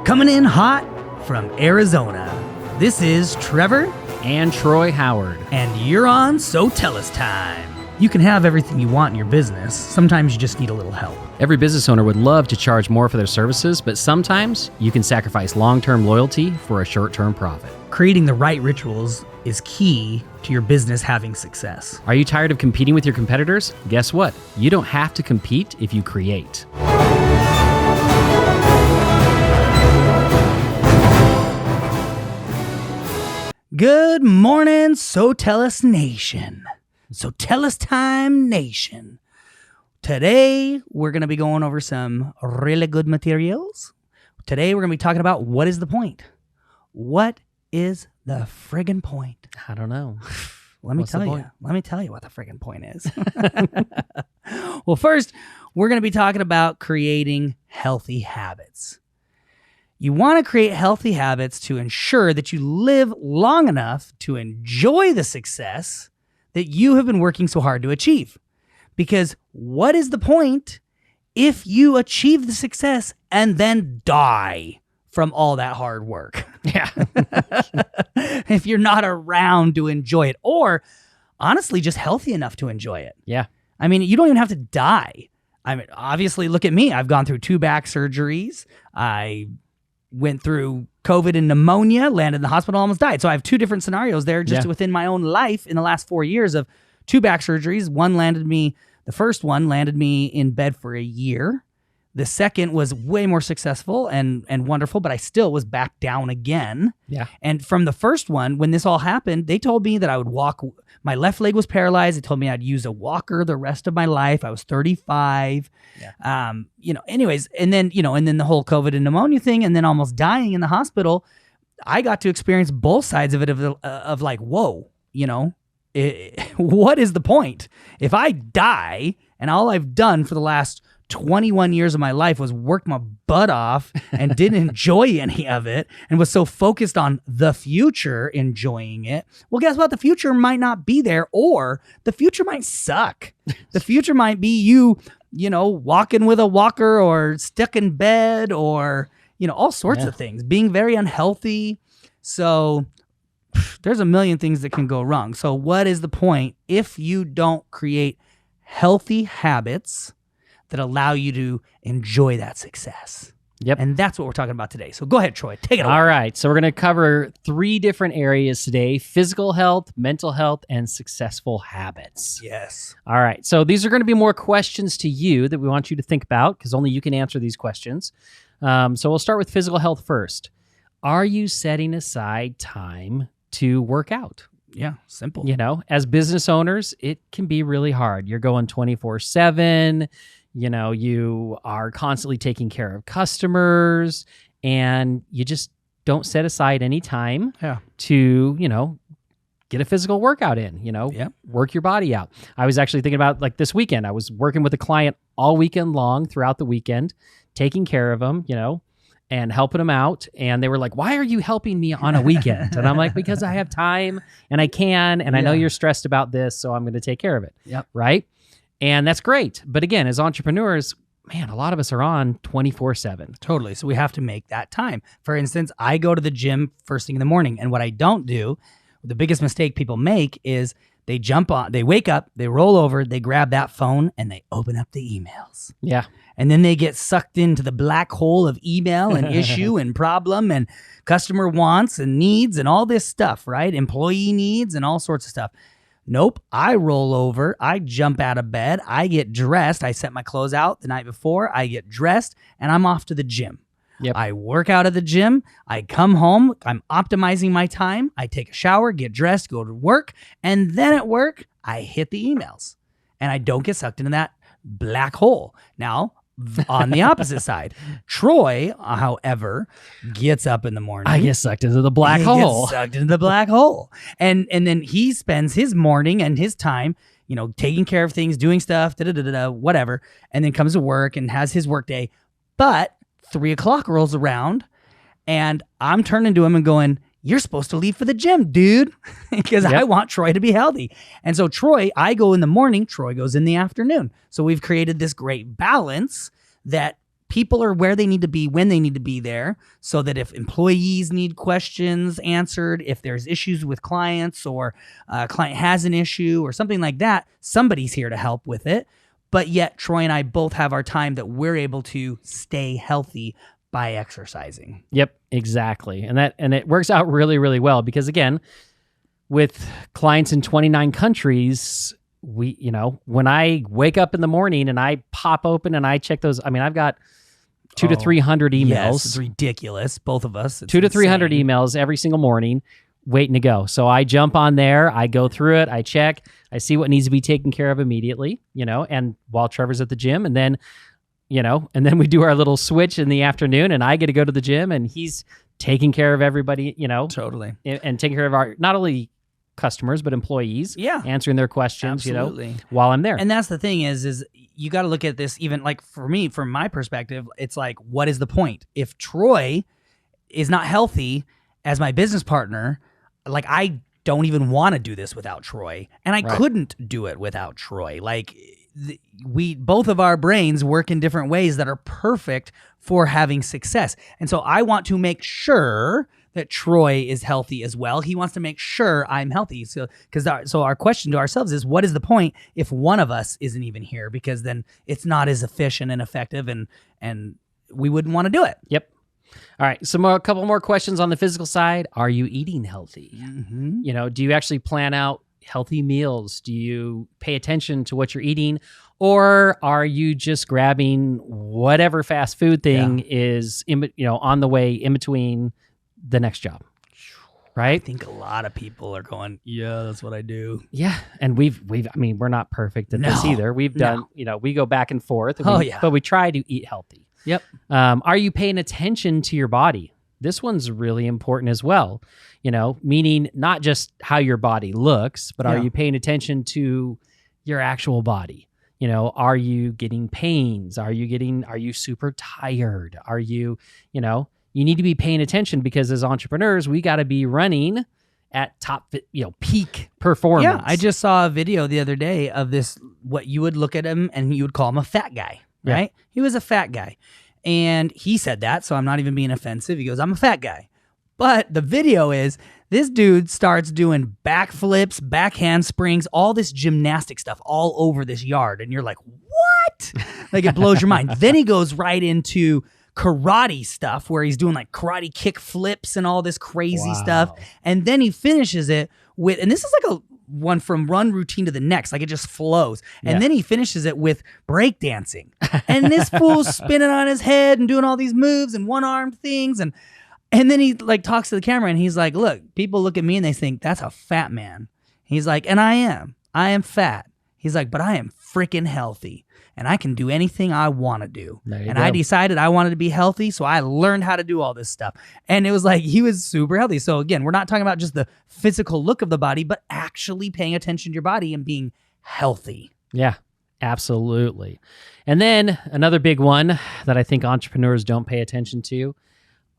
Coming in hot from Arizona, this is Trevor and Troy Howard. And you're on So Tell Us Time. You can have everything you want in your business. Sometimes you just need a little help. Every business owner would love to charge more for their services, but sometimes you can sacrifice long-term loyalty for a short-term profit. Creating the right rituals is key to your business having success. Are you tired of competing with your competitors? Guess what? You don't have to compete if you create. Good morning, So Tell Us Nation. So Tell Us Time Nation. Today, we're going to be going over some really good materials. Today, we're going to be talking about what is the point? What is the friggin' point? I don't know. Let me tell you what the friggin' point is. Well, first, we're going to be talking about creating healthy habits. You want to create healthy habits to ensure that you live long enough to enjoy the success that you have been working so hard to achieve. Because what is the point if you achieve the success and then die from all that hard work? Yeah. If you're not around to enjoy it, or honestly, just healthy enough to enjoy it. Yeah. I mean, you don't even have to die. I mean, obviously, look at me. I've gone through 2 back surgeries. I went through COVID and pneumonia, landed in the hospital, almost died. So I have 2 different scenarios there just within my own life in the last 4 years of 2 back surgeries. The first one landed me in bed for a year. The second was way more successful and wonderful, but I still was back down again. Yeah. And from the first one, when this all happened, they told me that I would walk. My left leg was paralyzed. They told me I'd use a walker the rest of my life. I was 35. Yeah. Anyways, and then the whole COVID and pneumonia thing, and then almost dying in the hospital. I got to experience both sides of it of like, whoa, what is the point? If I die and all I've done for the last 21 years of my life was work my butt off and didn't enjoy any of it and was so focused on the future enjoying it. Well, guess what? The future might not be there, or the future might suck. The future might be you walking with a walker or stuck in bed or, all sorts of things, being very unhealthy. So there's a million things that can go wrong. So what is the point if you don't create healthy habits that allow you to enjoy that success? Yep. And that's what we're talking about today. So go ahead, Troy. Take it away. All right. So we're going to cover 3 different areas today: physical health, mental health, and successful habits. Yes. All right. So these are going to be more questions to you that we want you to think about, because only you can answer these questions. So we'll start with physical health first. Are you setting aside time to work out? Yeah, simple. As business owners, it can be really hard. You're going 24/7. You are constantly taking care of customers, and you just don't set aside any time to, get a physical workout in, work your body out. I was actually thinking about like this weekend. I was working with a client all weekend long throughout the weekend, taking care of them, and helping them out. And they were like, why are you helping me on a weekend? And I'm like, because I have time and I can, and I know you're stressed about this, so I'm going to take care of it. Yep. Right. And that's great. But again, as entrepreneurs, man, a lot of us are on 24/7. Totally. So we have to make that time. For instance, I go to the gym first thing in the morning, and what I don't do, the biggest mistake people make is they jump on, they wake up, they roll over, they grab that phone, and they open up the emails. Yeah. And then they get sucked into the black hole of email and issue and problem and customer wants and needs and all this stuff, right? Employee needs and all sorts of stuff. Nope. I roll over. I jump out of bed. I get dressed. I set my clothes out the night before. I get dressed and I'm off to the gym. Yep. I work out at the gym. I come home. I'm optimizing my time. I take a shower, get dressed, go to work. And then at work, I hit the emails and I don't get sucked into that black hole. Now, on the opposite side, Troy, however, gets up in the morning. I get sucked into the black hole. Gets sucked into the black hole. And then he spends his morning and his time, taking care of things, doing stuff, whatever, and then comes to work and has his work day. But 3:00 rolls around and I'm turning to him and going, you're supposed to leave for the gym, dude, because I want Troy to be healthy. And so I go in the morning, Troy goes in the afternoon. So we've created this great balance that people are where they need to be when they need to be there, so that if employees need questions answered, if there's issues with clients, or a client has an issue or something like that, somebody's here to help with it. But yet Troy and I both have our time that we're able to stay healthy by exercising. Yep, exactly. And it works out really, really well because, again, with clients in 29 countries, when I wake up in the morning and I pop open and I check those, I've got 200 to 300 emails. Yes, it's ridiculous. Both of us. 200 to 300 emails every single morning waiting to go. So I jump on there, I go through it, I check, I see what needs to be taken care of immediately, and while Trevor's at the gym, and then we do our little switch in the afternoon and I get to go to the gym and he's taking care of everybody, Totally. and taking care of our, not only customers, but employees, answering their questions, Absolutely. While I'm there. And that's the thing is you got to look at this, even like for me, from my perspective, it's like, what is the point? If Troy is not healthy as my business partner, like I don't even want to do this without Troy, and I couldn't do it without Troy. Like we both of our brains work in different ways that are perfect for having success. And so I want to make sure that Troy is healthy as well. He wants to make sure I'm healthy. So our question to ourselves is, what is the point if one of us isn't even here? Because then it's not as efficient and effective, and we wouldn't want to do it. Yep. All right. So a couple more questions on the physical side. Are you eating healthy? Mm-hmm. Do you actually plan out healthy meals? Do you pay attention to what you're eating? Or are you just grabbing whatever fast food thing is on the way in between the next job? Right? I think a lot of people are going, yeah, that's what I do. Yeah. And we're not perfect at this either. We've done, we go back and forth. But we try to eat healthy. Yep. Are you paying attention to your body? This one's really important as well, meaning not just how your body looks, but are you paying attention to your actual body? Are you getting pains? Are you super tired? Are you, you need to be paying attention, because as entrepreneurs, we got to be running at top, peak performance. Yeah. I just saw a video the other day of this, what you would look at him and you would call him a fat guy, right? Yeah. He was a fat guy. And he said that, so I'm not even being offensive. He goes, I'm a fat guy. But the video is this dude starts doing backflips, back handsprings, all this gymnastic stuff all over this yard. And you're like, what? Like, it blows your mind. Then he goes right into karate stuff where he's doing like karate kick flips and all this crazy stuff. And then he finishes it with, and this is like a one from one routine to the next, like it just flows. And then he finishes it with breakdancing. And this fool's spinning on his head and doing all these moves and one-armed things. And then he like talks to the camera and he's like, look, people look at me and they think that's a fat man. He's like, and I am fat. He's like, but I am freaking healthy. And I can do anything I want to do. And I decided I wanted to be healthy, so I learned how to do all this stuff. And it was like, he was super healthy. So again, we're not talking about just the physical look of the body, but actually paying attention to your body and being healthy. Yeah, absolutely. And then another big one that I think entrepreneurs don't pay attention to: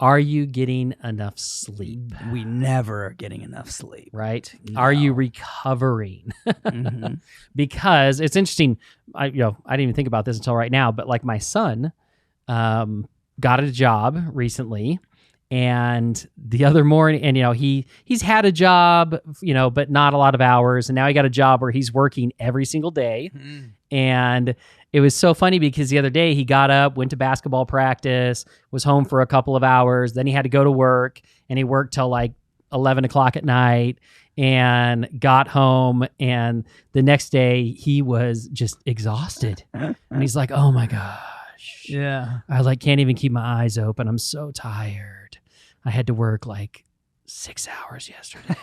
are you getting enough sleep? We never are getting enough sleep. Right? No. Are you recovering? Mm-hmm. Because it's interesting. I didn't even think about this until right now, but like my son got a job recently, and the other morning, and he's had a job, but not a lot of hours, and now he got a job where he's working every single day. And it was so funny because the other day he got up, went to basketball practice, was home for a couple of hours. Then he had to go to work, and he worked till like 11 o'clock at night and got home. And the next day he was just exhausted. And he's like, oh my gosh. Yeah. I can't even keep my eyes open. I'm so tired. I had to work like 6 hours yesterday.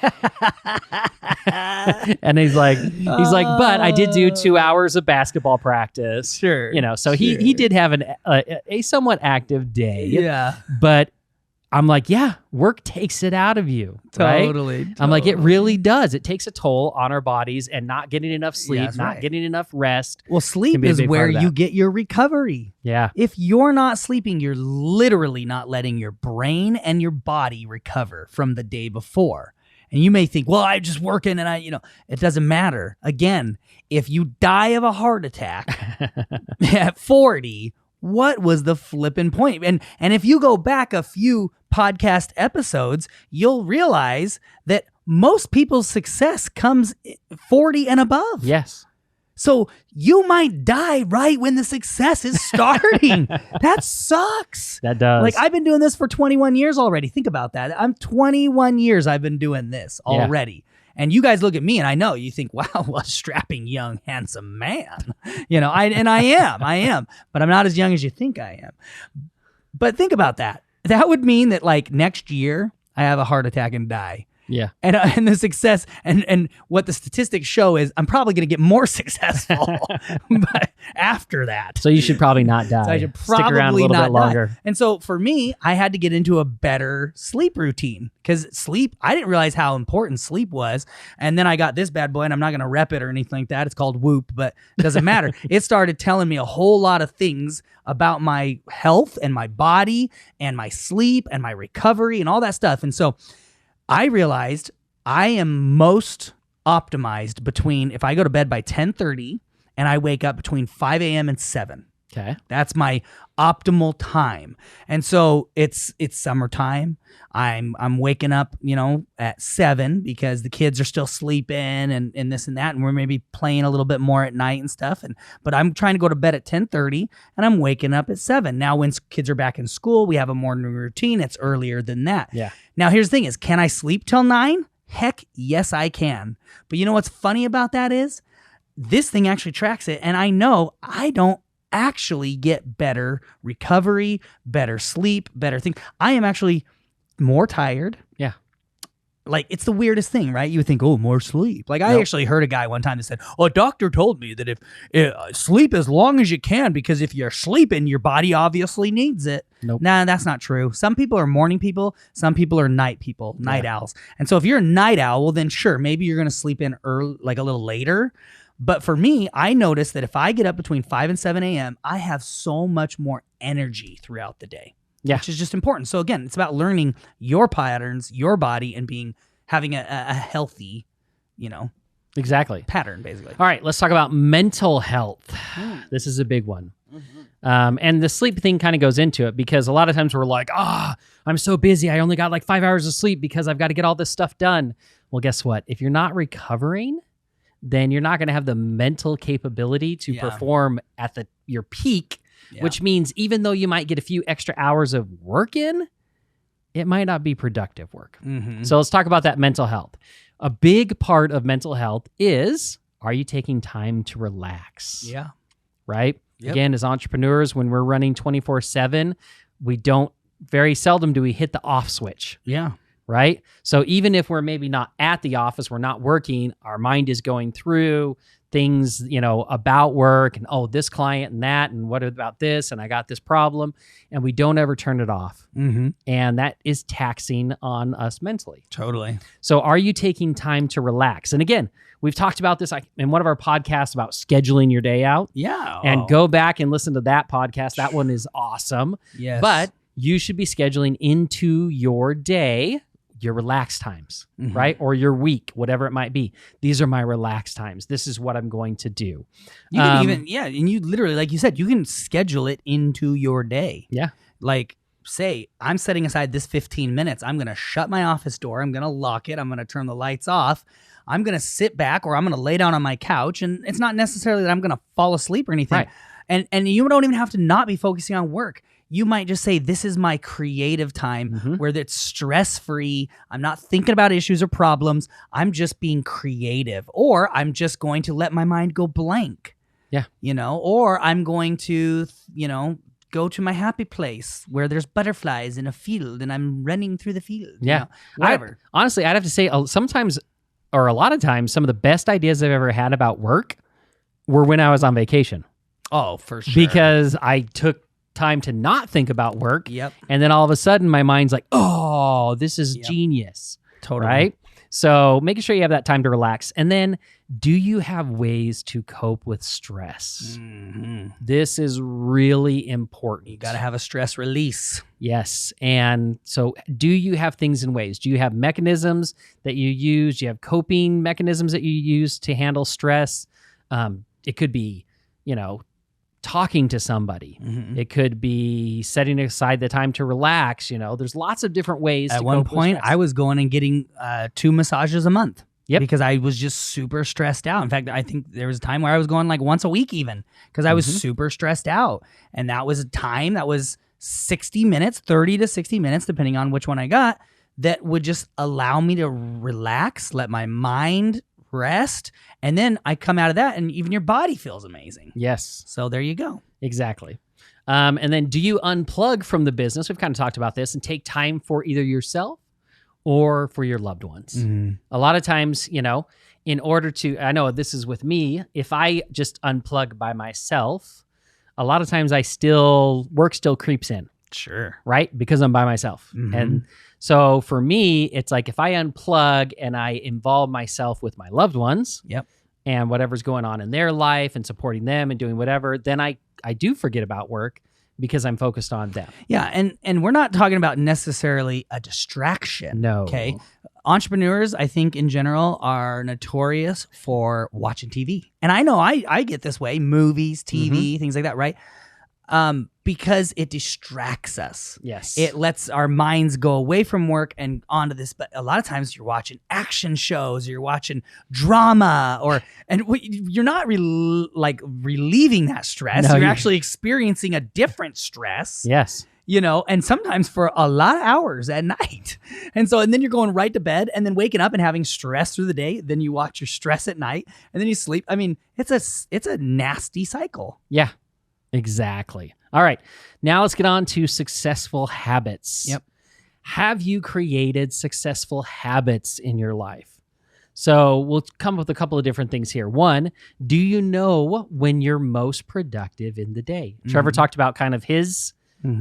And he's like, but I did do 2 hours of basketball practice. Sure. So he did have a somewhat active day. Yeah. But I'm like, yeah, work takes it out of you. Right? Totally. I'm like, it really does. It takes a toll on our bodies, and not getting enough sleep, that's not right. getting enough rest. Well, sleep is where you get your recovery. Yeah. If you're not sleeping, you're literally not letting your brain and your body recover from the day before. And you may think, well, I'm just working and it doesn't matter. Again, if you die of a heart attack at 40, what was the flipping point? And if you go back a few podcast episodes, you'll realize that most people's success comes 40 and above. Yes. So you might die right when the success is starting. That sucks. That does. Like, I've been doing this for 21 years already. Think about that. I'm 21 years I've been doing this already. And you guys look at me and I know you think, wow, what a strapping, young, handsome man. You know, I am, but I'm not as young as you think I am. But think about that. That would mean that like next year I have a heart attack and die. Yeah. And the success and what the statistics show is I'm probably going to get more successful but after that. So you should probably not die. So I should Stick around a probably little not bit longer. die. And so for me, I had to get into a better sleep routine because sleep, I didn't realize how important sleep was. And then I got this bad boy, and I'm not going to rep it or anything like that. It's called Whoop, but it doesn't matter. It started telling me a whole lot of things about my health and my body and my sleep and my recovery and all that stuff. And so I realized I am most optimized between if I go to bed by 10:30 and I wake up between 5 a.m. and 7. Okay. That's my optimal time. And so it's summertime. I'm waking up, you know, at 7 because the kids are still sleeping and this and that. And we're maybe playing a little bit more at night and stuff. But I'm trying to go to bed at 10:30 and I'm waking up at 7. Now, when kids are back in school, we have a morning routine. It's earlier than that. Yeah. Now, here's the thing is, can I sleep till 9? Heck, yes, I can. But you know what's funny about that is this thing actually tracks it. And I know I don't actually get better recovery, better sleep, better thing. I am actually more tired. Yeah. Like, it's the weirdest thing, right? You would think, oh, more sleep. Like, I actually heard a guy one time that said, oh, a doctor told me that if sleep as long as you can, because if you're sleeping, your body obviously needs it. Nope. Nah, that's not true. Some people are morning people. Some people are night people, night owls. And so if you're a night owl, well, then sure, maybe you're going to sleep in early, like a little later. But for me, I noticed that if I get up between 5 and 7 a.m., I have so much more energy throughout the day. Yeah. Which is just important. So again, it's about learning your patterns, your body, and having a healthy, Exactly. pattern, basically. All right, let's talk about mental health. This is a big one. And the sleep thing kind of goes into it because a lot of times we're like, I'm so busy. I only got like 5 hours of sleep because I've got to get all this stuff done. Well, guess what? If you're not recovering, then you're not going to have the mental capability to perform at your peak, which means even though you might get a few extra hours of work in, it might not be productive work. So let's talk about that mental health. A big part of mental health is, are you taking time to relax? Yeah. Right? Yep. Again, as entrepreneurs, when we're running 24/7, very seldom do we hit the off switch. Yeah. Right? So even if we're maybe not at the office, we're not working, our mind is going through things, about work and, this client and that, and what about this? And I got this problem, and we don't ever turn it off. And that is taxing on us mentally. Totally. So are you taking time to relax? And again, we've talked about this in one of our podcasts about scheduling your day out. Yeah. And go back and listen to that podcast. That one is awesome. Yes. But you should be scheduling into your day your relaxed times, right? Or your week, whatever it might be. These are my relaxed times. This is what I'm going to do. You can and you literally, like you said, you can schedule it into your day. Yeah. Like, say, I'm setting aside this 15 minutes. I'm going to shut my office door. I'm going to lock it. I'm going to turn the lights off. I'm going to sit back, or I'm going to lay down on my couch. And it's not necessarily that I'm going to fall asleep or anything. Right. And you don't even have to not be focusing on work. You might just say, this is my creative time where it's stress-free. I'm not thinking about issues or problems. I'm just being creative. Or I'm just going to let my mind go blank. Yeah. Or I'm going to, go to my happy place where there's butterflies in a field and I'm running through the field. Yeah. Whatever. Honestly, I'd have to say sometimes, or a lot of times, some of the best ideas I've ever had about work were when I was on vacation. Oh, for sure. Because I took time to not think about work. Yep. And then all of a sudden my mind's like, oh, this is genius. Totally. Right? So making sure you have that time to relax. And then, do you have ways to cope with stress? This is really important. You got to have a stress release. Yes. And so do you have things in ways? Do you have mechanisms that you use? Do you have coping mechanisms that you use to handle stress? It could be, talking to somebody. It could be setting aside the time to relax. There's lots of different ways. At one point, I was going and getting 2 massages a month. Yep. Because I was just super stressed out. In fact, I think there was a time where I was going like once a week even because I was super stressed out. And that was a time that was 60 minutes, 30 to 60 minutes, depending on which one I got, that would just allow me to relax, let my mind rest. And then I come out of that and even your body feels amazing. Yes. So there you go. Exactly. And then do you unplug from the business? We've kind of talked about this and take time for either yourself or for your loved ones. A lot of times, in order to, I know this is with me, if I just unplug by myself, a lot of times work still creeps in. Sure. Right? Because I'm by myself. And so for me, it's like if I unplug and I involve myself with my loved ones and whatever's going on in their life and supporting them and doing whatever, then I do forget about work because I'm focused on them. Yeah, and we're not talking about necessarily a distraction. No. Okay. Entrepreneurs, I think in general, are notorious for watching TV. And I know I get this way, movies, TV, things like that, right? Because it distracts us. Yes. It lets our minds go away from work and onto this. But a lot of times you're watching action shows, or you're watching drama, and you're not relieving that stress. No, you're actually experiencing a different stress. Yes. And sometimes for a lot of hours at night. And then you're going right to bed and then waking up and having stress through the day. Then you watch your stress at night and then you sleep. I mean, it's a nasty cycle. Yeah. Exactly. All right. Now let's get on to successful habits. Yep. Have you created successful habits in your life? So we'll come up with a couple of different things here. One, do you know when you're most productive in the day? Trevor talked about kind of his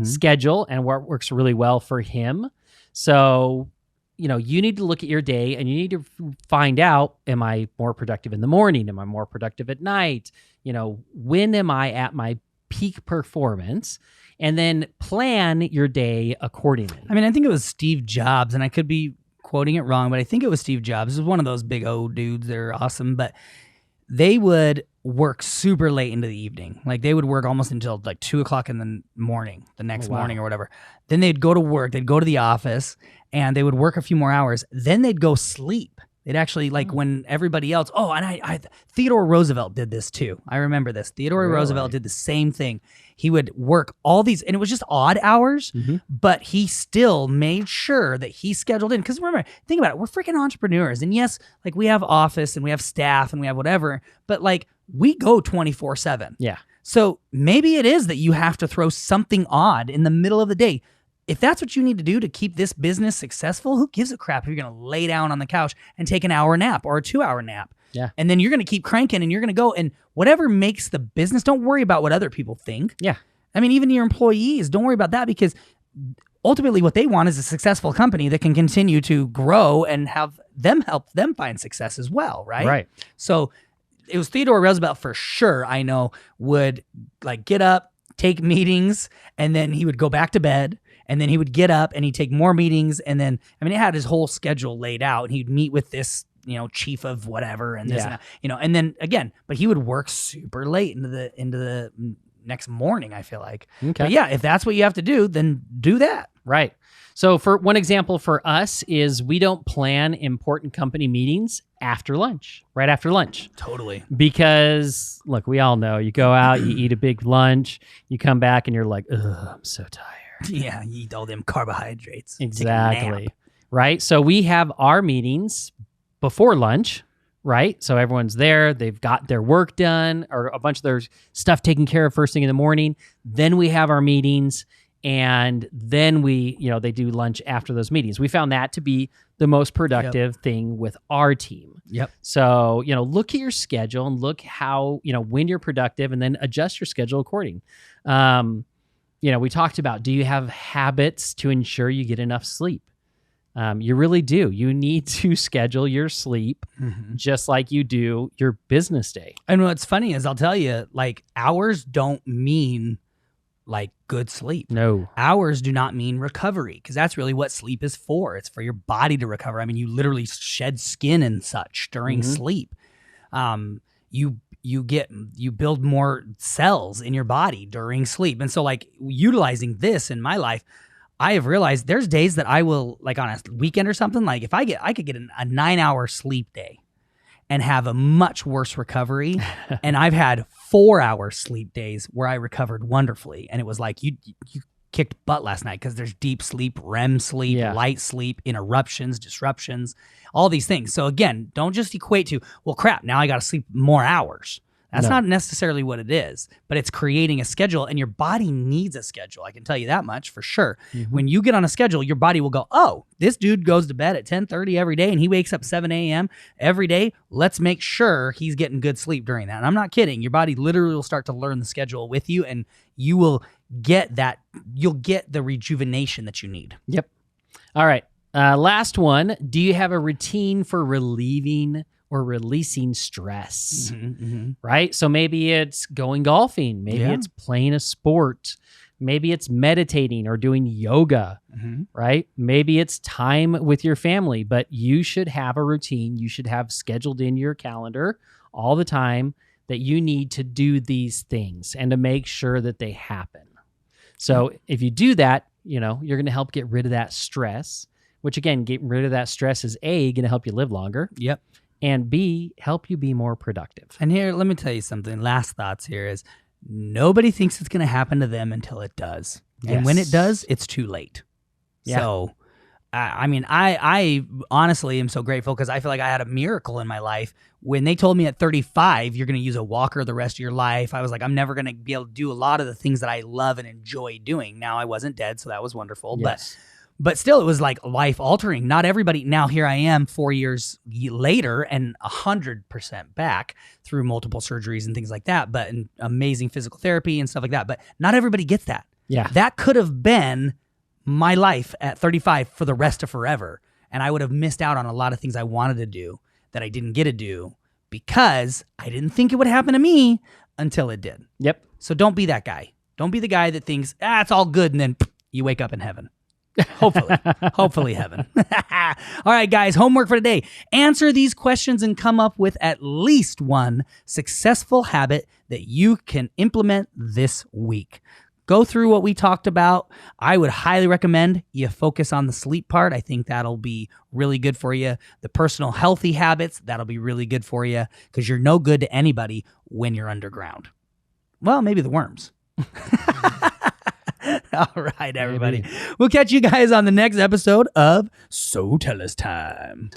schedule and what works really well for him. So, you need to look at your day and you need to find out, am I more productive in the morning? Am I more productive at night? When am I at my peak performance? And then plan your day accordingly. I mean, I think it was Steve Jobs, and I could be quoting it wrong, but I think it was Steve Jobs. It was one of those big old dudes. They're awesome, but they would work super late into the evening. Like they would work almost until like 2:00 in the morning, the next morning or whatever. Then they'd go to work, they'd go to the office and they would work a few more hours. Then they'd go sleep. They'd actually when everybody else, and Theodore Roosevelt did this too. I remember this. Theodore Roosevelt did the same thing. He would work all these, and it was just odd hours, but he still made sure that he scheduled in. Because remember, think about it. We're freaking entrepreneurs. And yes, like we have office and we have staff and we have whatever, but like we go 24/7. Yeah. So maybe it is that you have to throw something odd in the middle of the day. If that's what you need to do to keep this business successful, who gives a crap if you're going to lay down on the couch and take an hour nap or a 2-hour nap? Yeah. And then you're going to keep cranking and you're going to go, and whatever makes the business, don't worry about what other people think. Yeah. I mean, even your employees, don't worry about that, because ultimately what they want is a successful company that can continue to grow and have them help them find success as well, right? Right. So it was Theodore Roosevelt for sure, I know, would like get up, take meetings, and then he would go back to bed. And then he would get up and he'd take more meetings. And then, he had his whole schedule laid out, and he'd meet with this, chief of whatever and this, and that, and then again, but he would work super late into the next morning, I feel like. Okay. But yeah, if that's what you have to do, then do that. Right. So for one example for us is we don't plan important company meetings right after lunch. Totally. Because look, we all know you go out, you eat a big lunch, you come back and you're like, ugh, I'm so tired. Yeah, you eat all them carbohydrates. Exactly. Right. So we have our meetings before lunch, right? So everyone's there, they've got their work done or a bunch of their stuff taken care of first thing in the morning. Then we have our meetings, and then they do lunch after those meetings. We found that to be the most productive thing with our team. Yep. So, look at your schedule and look how, when you're productive, and then adjust your schedule according. We talked about, do you have habits to ensure you get enough sleep? You really do. You need to schedule your sleep just like you do your business day. And what's funny is, I'll tell you, like, hours don't mean like good sleep. No. Hours do not mean recovery, because that's really what sleep is for. It's for your body to recover. I mean, you literally shed skin and such during sleep. you build more cells in your body during sleep. And so like utilizing this in my life, I have realized there's days that I will, like on a weekend or something, like if I could get a 9-hour sleep day and have a much worse recovery. And I've had 4-hour sleep days where I recovered wonderfully. And it was like, you kicked butt last night because there's deep sleep, REM sleep, light sleep, interruptions, disruptions, all these things. So again, don't just equate to, well, crap, now I got to sleep more hours. That's not necessarily what it is, but it's creating a schedule, and your body needs a schedule. I can tell you that much for sure. Mm-hmm. When you get on a schedule, your body will go, oh, this dude goes to bed at 10:30 every day and he wakes up 7 a.m. every day. Let's make sure he's getting good sleep during that. And I'm not kidding. Your body literally will start to learn the schedule with you, and you will get that. You'll get the rejuvenation that you need. Yep. All right. Last one. Do you have a routine for relieving or releasing stress? Right? So maybe it's going golfing. Maybe it's playing a sport. Maybe it's meditating or doing yoga, right? Maybe it's time with your family, but you should have a routine. You should have scheduled in your calendar all the time that you need to do these things and to make sure that they happen. So if you do that, you're going to help get rid of that stress, which again, getting rid of that stress is A, going to help you live longer. Yep. And B, help you be more productive. And here, let me tell you something. Last thoughts here is nobody thinks it's going to happen to them until it does. Yes. And when it does, it's too late. Yeah. So, I honestly am so grateful because I feel like I had a miracle in my life. When they told me at 35, you're going to use a walker the rest of your life, I was like, I'm never going to be able to do a lot of the things that I love and enjoy doing. Now, I wasn't dead, so that was wonderful. Yes. But still, it was like life altering. Not everybody. Now here I am 4 years later and 100% back through multiple surgeries and things like that, but and amazing physical therapy and stuff like that. But not everybody gets that. Yeah. That could have been my life at 35 for the rest of forever. And I would have missed out on a lot of things I wanted to do that I didn't get to do because I didn't think it would happen to me until it did. Yep. So don't be that guy. Don't be the guy that thinks, it's all good. And then you wake up in heaven. Hopefully heaven. All right, guys, homework for today. Answer these questions and come up with at least one successful habit that you can implement this week. Go through what we talked about. I would highly recommend you focus on the sleep part. I think that'll be really good for you. The personal healthy habits, that'll be really good for you because you're no good to anybody when you're underground. Well, maybe the worms. All right, everybody. Maybe. We'll catch you guys on the next episode of So Tell Us Time.